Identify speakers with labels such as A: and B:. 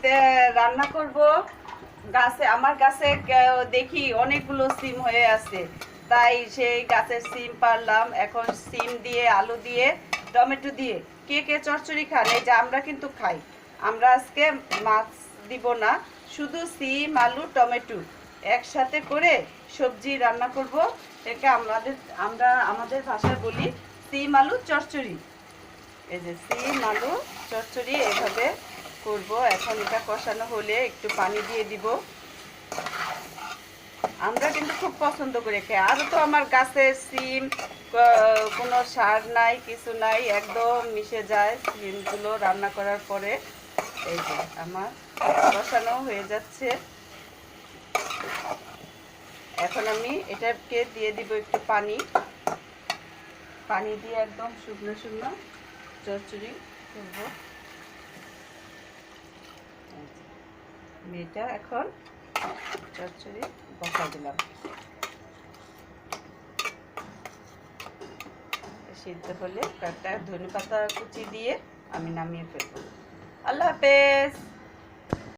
A: আজকে রান্না করব। আমার গাছে দেখি অনেকগুলো সিম হয়ে আছে, তাই সেই গাছের সিম পারলাম। এখন সিম দিয়ে, আলু দিয়ে, টমেটো দিয়ে কে কে চচ্চড়ি খান? এই যে আমরা কিন্তু খাই। আমরা আজকে মাছ দিব না, শুধু সিম, আলু, টমেটো একসাথে করে সবজি রান্না করব। একে আমরা আমাদের ভাষায় বলি সিম আলু চচ্চড়ি। এই যে সিম আলু চচ্চড়ি এভাবে করব। এখন এটা কষানো হলে একটু পানি দিয়ে দিব। আমরা কিন্তু খুব পছন্দ করে খাই। আরও তো আমার গাছের সিম, কোনো সার নাই, কিছু নাই, একদম মিশে যায় সিমগুলো রান্না করার পরে। এই যে আমার কষানো হয়ে যাচ্ছে। এখন আমি এটাকে দিয়ে দিব একটু পানি। পানি দিয়ে একদম শুকনো শুকনো চচ্চড়ি করবো। এটা এখন চচ্চড়ি বসা দিলাম, সিদ্ধ হলে কয়েকটা ধনেপাতা কুচি দিয়ে আমি নামিয়ে ফেলবো। আল্লাহ হাফেজ।